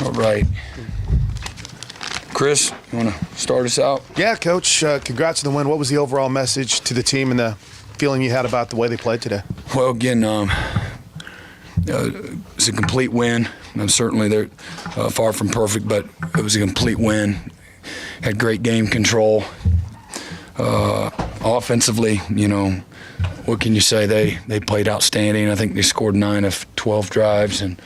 All right. Chris, you want to start us out? Yeah, Coach. Congrats on the win. What was the overall message to the team and the feeling you had about the way they played today? Well, again, it's a complete win. And certainly they're far from perfect, but it was a complete win. Had great game control. Offensively, what can you say? They played outstanding. I think they scored 9 of 12 drives and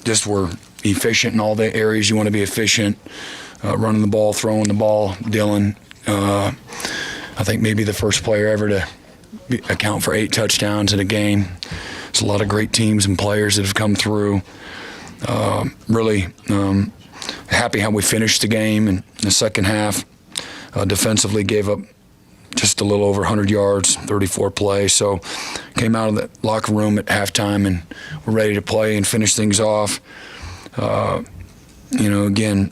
just were efficient in all the areas you want to be efficient. Running the ball, throwing the ball. Dylan, I think maybe the first player ever to account for 8 touchdowns in a game. It's a lot of great teams and players that have come through. Really happy how we finished the game in the second half. Defensively gave up just a little over 100 yards, 34 plays. So came out of the locker room at halftime and we're ready to play and finish things off. Again,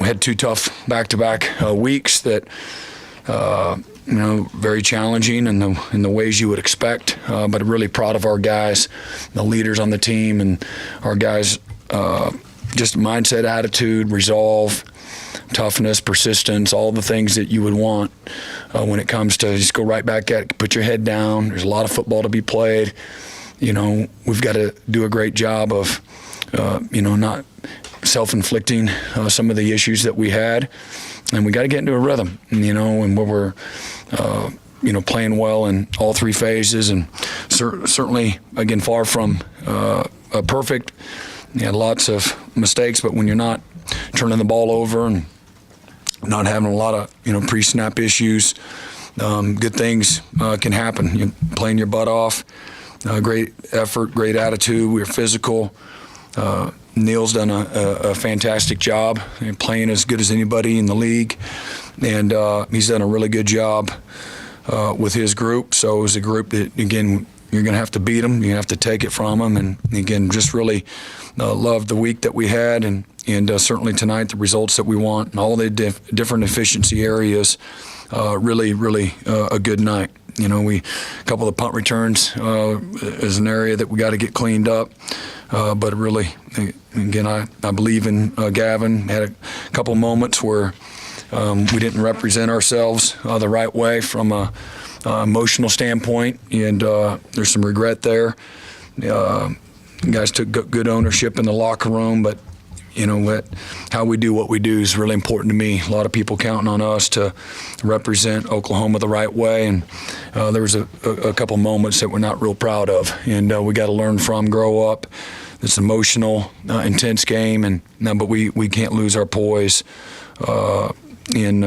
we had 2 tough back-to-back weeks that, very challenging in the ways you would expect. But really proud of our guys, the leaders on the team, and our guys' just mindset, attitude, resolve, toughness, persistence, all the things that you would want when it comes to just go right back at it, put your head down. There's a lot of football to be played. We've got to do a great job of, not self-inflicting some of the issues that we had. And we got to get into a rhythm, and where we're, playing well in all 3 phases. And certainly, again, far from perfect. You had lots of mistakes, but when you're not turning the ball over and not having a lot of, pre-snap issues, good things can happen. You're playing your butt off, great effort, great attitude. We're physical. Neil's done a fantastic job, playing as good as anybody in the league, and he's done a really good job with his group. So it was a group that, again, you're going to have to beat them. You're going to have to take it from them. And, again, just really loved the week that we had, and certainly tonight the results that we want and all the different efficiency areas. Really a good night. A couple of punt returns is an area that we got to get cleaned up. But really, again, I believe in Gavin. Had a couple of moments where we didn't represent ourselves the right way from a emotional standpoint, and there's some regret there. Guys took good ownership in the locker room, but how we do what we do is really important to me. A lot of people counting on us to represent Oklahoma the right way, and there was a couple moments that we're not real proud of, and we got to learn from, grow up. It's an emotional, intense game, but we can't lose our poise in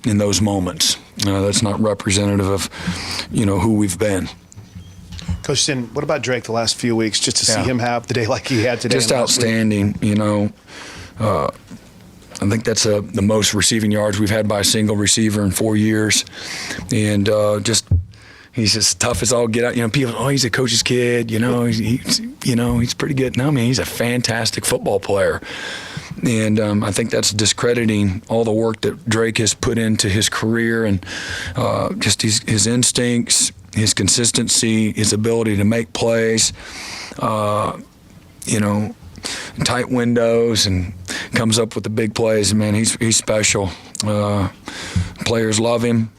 those moments. That's not representative of who we've been. Coach Sin, what about Drake the last few weeks, just to see him have the day like he had today? Just outstanding, I think that's the most receiving yards we've had by a single receiver in 4 years. And he's as tough as all get out. People, he's a coach's kid, he's pretty good. No, he's a fantastic football player. And I think that's discrediting all the work that Drake has put into his career, and just his instincts, his consistency, his ability to make plays, tight windows, and comes up with the big plays. Man, he's special. Players love him,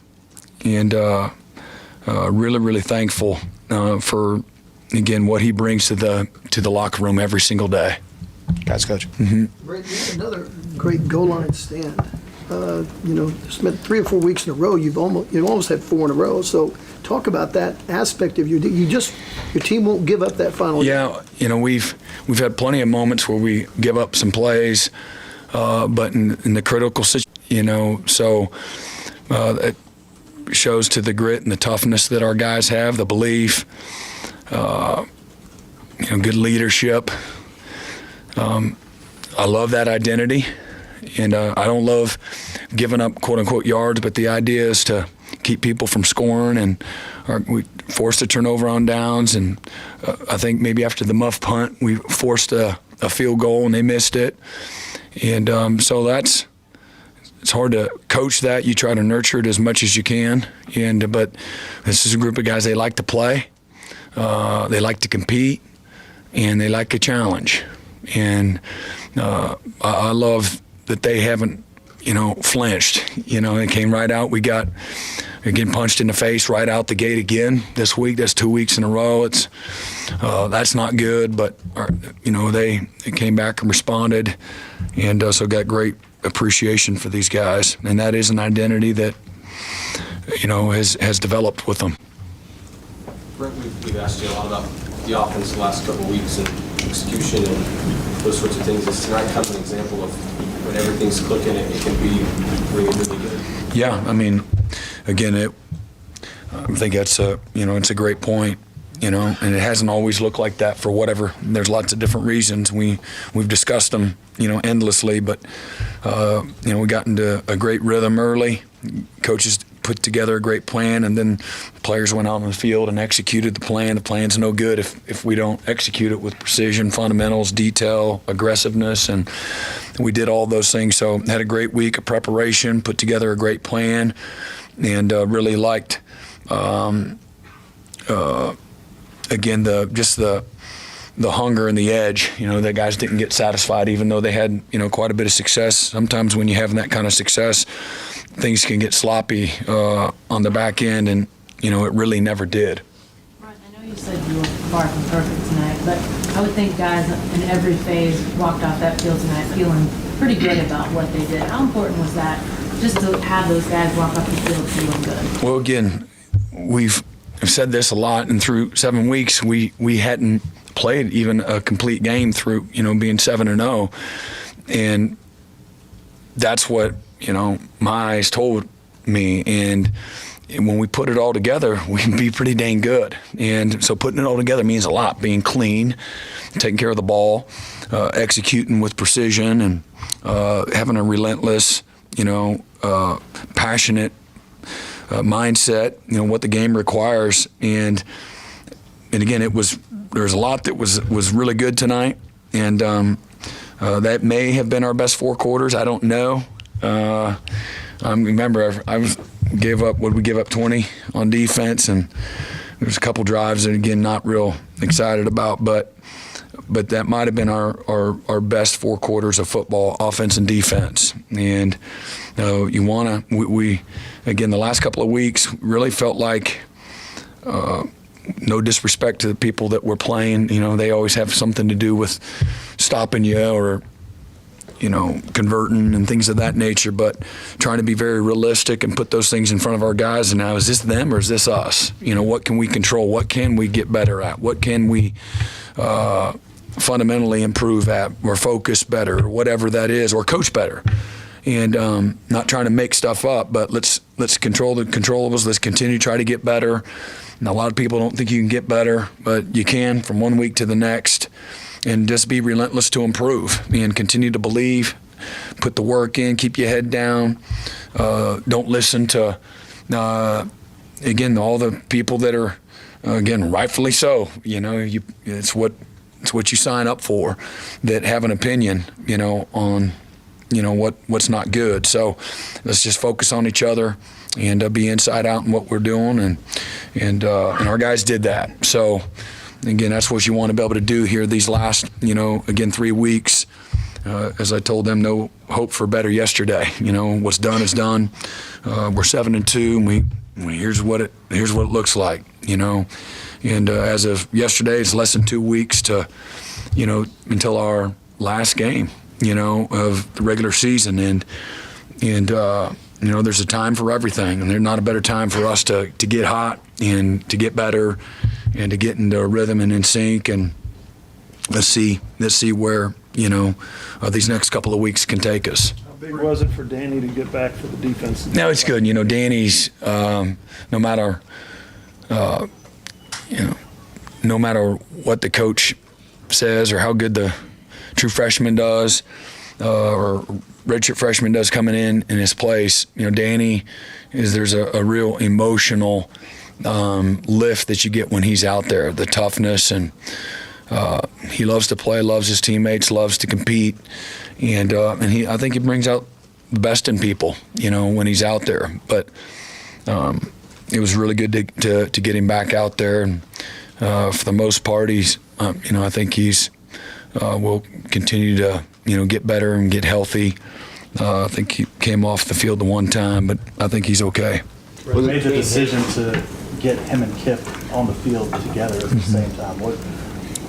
and really thankful for, again, what he brings to the locker room every single day. Guys, Coach. Mm-hmm. Brent, you had another great goal line stand. Spent 3 or 4 weeks in a row. You've almost had 4 in a row. So talk about that aspect of your team won't give up that final. Yeah, we've had plenty of moments where we give up some plays, but in the critical situation, so it shows to the grit and the toughness that our guys have, the belief, good leadership. I love that identity, and I don't love giving up quote-unquote yards, but the idea is to keep people from scoring, and we forced a turnover on downs, and I think maybe after the muff punt we forced a field goal and they missed it, and so it's hard to coach that. You try to nurture it as much as you can, but this is a group of guys, they like to play, they like to compete, and they like a challenge. And I love that they haven't, flinched. They came right out. They're getting punched in the face right out the gate again this week. That's 2 weeks in a row. That's not good, but they came back and responded, and so got great appreciation for these guys, and that is an identity that has developed with them. Brent, we've asked you a lot about the offense the last couple of weeks and execution and those sorts of things. Is tonight kind of an example of when everything's clicking, it can be really, really good? Yeah, Again, I think that's it's a great point, and it hasn't always looked like that for whatever. There's lots of different reasons. We've discussed them, endlessly, but we got into a great rhythm early. Coaches put together a great plan, and then players went out on the field and executed the plan. The plan's no good if we don't execute it with precision, fundamentals, detail, aggressiveness, and we did all those things. So had a great week of preparation, put together a great plan, and really liked, again, the hunger and the edge. The guys didn't get satisfied, even though they had quite a bit of success. Sometimes when you have that kind of success, things can get sloppy on the back end, and it really never did. Brent, I know you said you were far from perfect tonight, but I would think guys in every phase walked off that field tonight feeling pretty good about what they did. How important was that, just to have those guys walk off the field feeling good? Well, again, we've said this a lot, and through 7 weeks, we hadn't played even a complete game through being 7-0, and that's what my eyes told me. And when we put it all together, we can be pretty dang good. And so putting it all together means a lot. Being clean, taking care of the ball, executing with precision, and having a relentless, passionate mindset. What the game requires. And again, there's a lot that was really good tonight, and that may have been our best 4 quarters. I don't know. Remember, gave up 20 on defense, and there's a couple drives that, again, not real excited about, but that might have been our best 4 quarters of football, offense and defense. And we again, the last couple of weeks really felt like, no disrespect to the people that were playing, they always have something to do with stopping you or converting and things of that nature, but trying to be very realistic and put those things in front of our guys. And now, is this them or is this us? What can we control? What can we get better at? What can we fundamentally improve at, or focus better, or whatever that is, or coach better? And not trying to make stuff up, but let's control the controllables. Let's continue to try to get better. And a lot of people don't think you can get better, but you can from 1 week to the next. And just be relentless to improve and continue to believe, put the work in, keep your head down. Don't listen to, again, all the people that are, again, rightfully so. It's what you sign up for, that have an opinion, on, what's not good. So let's just focus on each other and be inside out in what we're doing, and our guys did that. So. Again, that's what you want to be able to do here these last, 3 weeks. As I told them, no hope for better yesterday. What's done is done. We're 7-2, and here's what it looks like. And as of yesterday, it's less than 2 weeks to, until our last game, of the regular season, and there's a time for everything, and there's not a better time for us to get hot and to get better and to get into a rhythm and in sync. And let's see where these next couple of weeks can take us. How big was it for Danny to get back for the defense? No, it's good. Danny's no matter what the coach says or how good the true freshman does or redshirt freshman does coming in his place, Danny there's a real emotional lift that you get when he's out there, the toughness, and he loves to play, loves his teammates, loves to compete, and I think he brings out the best in people, when he's out there. But it was really good to get him back out there, and for the most part, he's I think he's will continue to get better and get healthy. I think he came off the field the one time, but I think he's okay. We made the decision to get him and Kip on the field together at the same time. What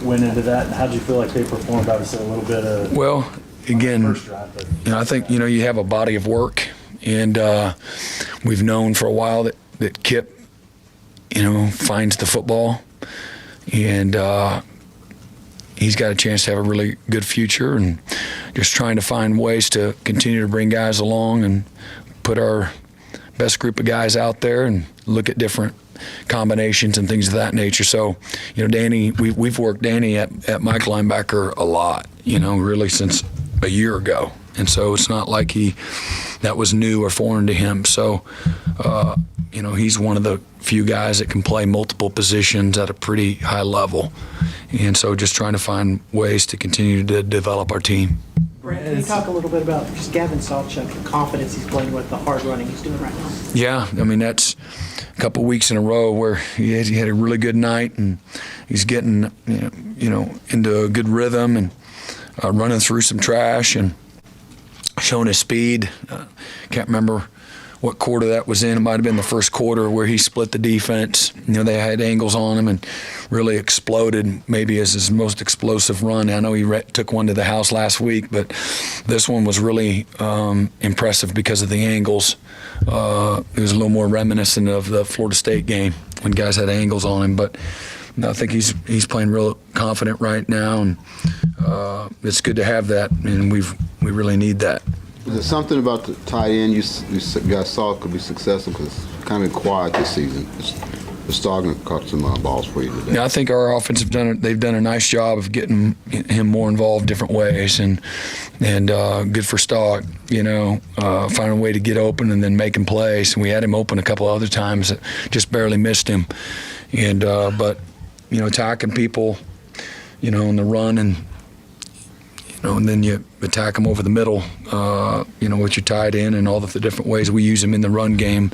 went into that, and how did you feel like they performed? Obviously, a little bit of Well, again, first drive, but I think you have a body of work, and we've known for a while that Kip, finds the football, and he's got a chance to have a really good future, and just trying to find ways to continue to bring guys along and put our best group of guys out there and look at different combinations and things of that nature. So, Danny, we've worked Danny at Mike linebacker a lot, really since a year ago. And so it's not like that was new or foreign to him. So, he's one of the few guys that can play multiple positions at a pretty high level. And so just trying to find ways to continue to develop our team. Brent, can you talk a little bit about just Gavin Sawchuk, the confidence he's playing with, the hard running he's doing right now? Yeah, that's a couple weeks in a row where he had a really good night, and he's getting into a good rhythm and running through some trash and showing his speed. Can't remember what quarter that was in. It might have been the first quarter where he split the defense. They had angles on him and really exploded, maybe as his most explosive run. I know he took one to the house last week, but this one was really impressive because of the angles. It was a little more reminiscent of the Florida State game when guys had angles on him, but I think he's playing real confident right now, and it's good to have that, and we really need that. Is there something about the tight end you guys saw could be successful? Because it's kind of quiet this season. It's starting to cut some balls for you today. Yeah, I think our offense they've done a nice job of getting him more involved different ways, and good for Stock, finding a way to get open and then making plays. And we had him open a couple other times that just barely missed him. And but attacking people, on the run and then you attack them over the middle, with your tight end and all the different ways we use them in the run game,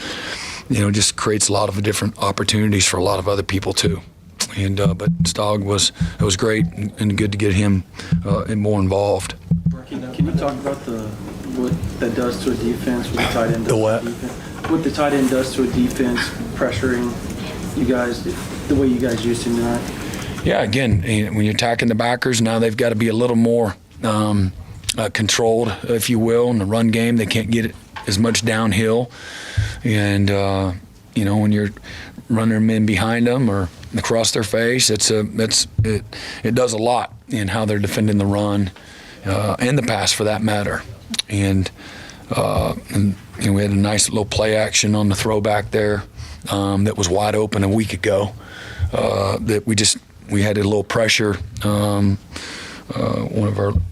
just creates a lot of different opportunities for a lot of other people too. And but Stog it was great and good to get him more involved. Can you talk about what that does to a defense? What the tight end does The what? To a defense? What the tight end does to a defense, pressuring you guys the way you guys used to tonight? Yeah, again, when you're attacking the backers, now they've got to be a little more controlled, if you will, in the run game. They can't get it as much downhill, and when you're running them in behind them or across their face, it does a lot in how they're defending the run and the pass for that matter. And we had a nice little play action on the throwback there that was wide open a week ago. That we had a little pressure.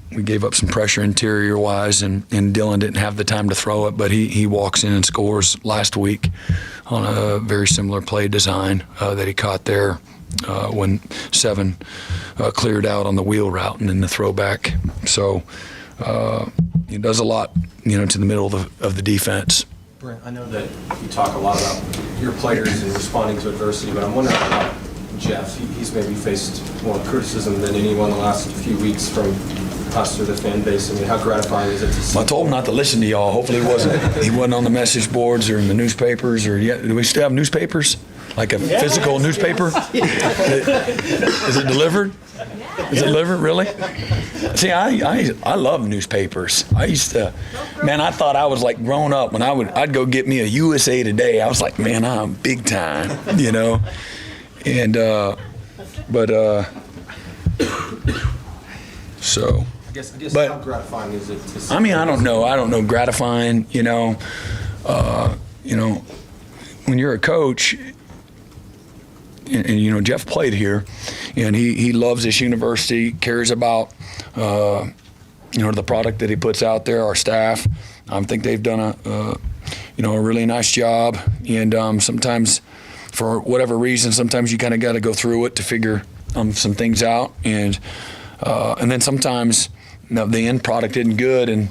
We gave up some pressure interior wise, and Dylan didn't have the time to throw it, but he walks in and scores last week on a very similar play design that he caught there when 7 cleared out on the wheel route and in the throwback. So it does a lot, to the middle of the defense. Brent, I know that you talk a lot about your players and responding to adversity, but I'm wondering about Jeff. He's maybe faced more criticism than anyone the last few weeks from us or the fan base. How gratifying is it to see? I told him not to listen to y'all. Hopefully he wasn't on the message boards or in the newspapers do we still have newspapers? Like a physical newspaper? Is it delivered? Is it delivered, really? See, I love newspapers. I used to, I thought I was like growing up when I'd go get me a USA Today. I was like, man, I'm big time, And, so. I guess but, how gratifying is it to see? I don't know. Gratifying, when you're a coach, and Jeff played here, and he loves this university, cares about, the product that he puts out there, our staff. I think they've done a really nice job, and sometimes, for whatever reason, sometimes you kind of got to go through it to figure some things out, and then sometimes the end product isn't good, and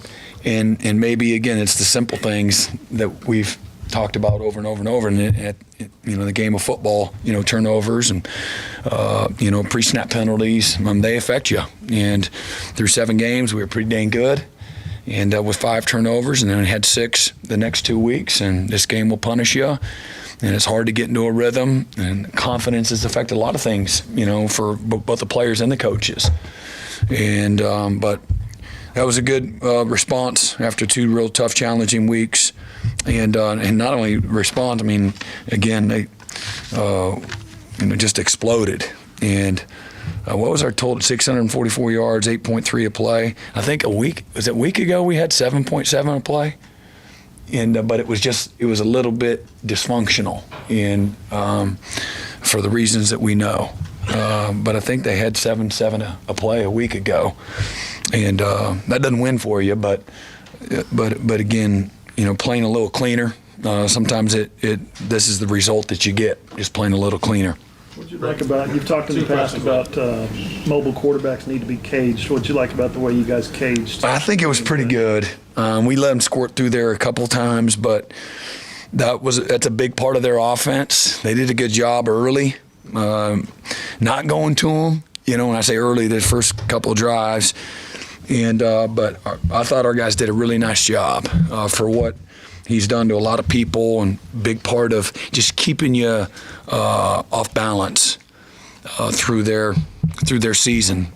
maybe again it's the simple things that we've talked about over and over and over. And the game of football, turnovers and pre-snap penalties, they affect you. And through 7 games, we were pretty dang good. And with 5 turnovers, and then we had 6 the next 2 weeks, and this game will punish you. And it's hard to get into a rhythm, and confidence has affected a lot of things, for both the players and the coaches. And but that was a good response after 2 real tough, challenging weeks. And not only response, again, they just exploded. And what was our total? 644 yards, 8.3 a play. I think a week ago we had 7.7 a play. And but it was a little bit dysfunctional, and for the reasons that we know. But I think they had 7.7 a play a week ago, and that doesn't win for you. But again, playing a little cleaner. Sometimes this is the result that you get, just playing a little cleaner. What'd you like about, you've talked in the past about mobile quarterbacks need to be caged. What'd you like about the way you guys caged? I think it was pretty good. We let them squirt through there a couple times, but that's a big part of their offense. They did a good job early, not going to them. When I say early, the first couple of drives. And but I thought our guys did a really nice job for what he's done to a lot of people, and big part of just keeping you off balance through their season.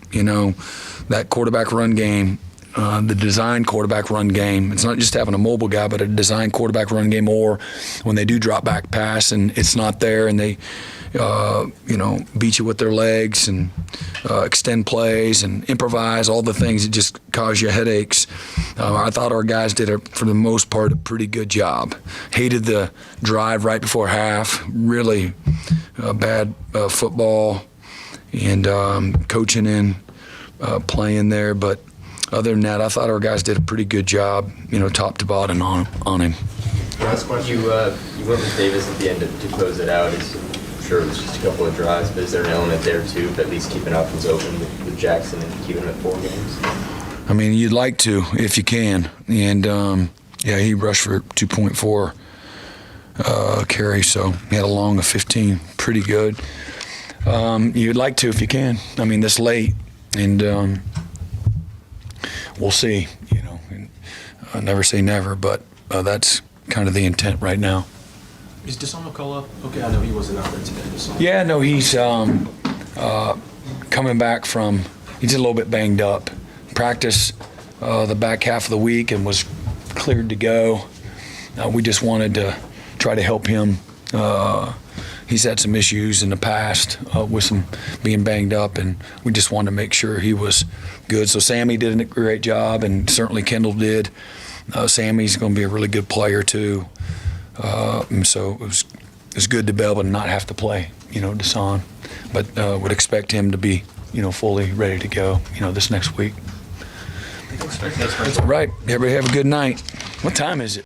That quarterback run game, the design quarterback run game. It's not just having a mobile guy, but a design quarterback run game. Or when they do drop back pass and it's not there, and they beat you with their legs and extend plays and improvise, all the things that just cause you headaches. I thought our guys did, for the most part, a pretty good job. Hated the drive right before half. Really bad football, and coaching in, playing there. But other than that, I thought our guys did a pretty good job, top to bottom on him. Last question. You went with Davis at the end to close it out. Sure, it was just a couple of drives, but is there an element there too, of at least keeping options open with Jackson and keeping him at 4 games? You'd like to if you can, and he rushed for 2.4 carry, so he had a long of 15, pretty good. You'd like to if you can. This late, and we'll see. I never say never, but that's kind of the intent right now. Is Deshaun McCullough okay? I know he wasn't out there today. Yeah, no, he's coming back from. He's a little bit banged up. Practice the back half of the week and was cleared to go. We just wanted to try to help him. He's had some issues in the past with some being banged up, and we just wanted to make sure he was good. So Sammy did a great job, and certainly Kendall did. Sammy's going to be a really good player too. And so it was good to be able to not have to play, Deshaun, but would expect him to be, fully ready to go, this next week. Right. Everybody have a good night. What time is it?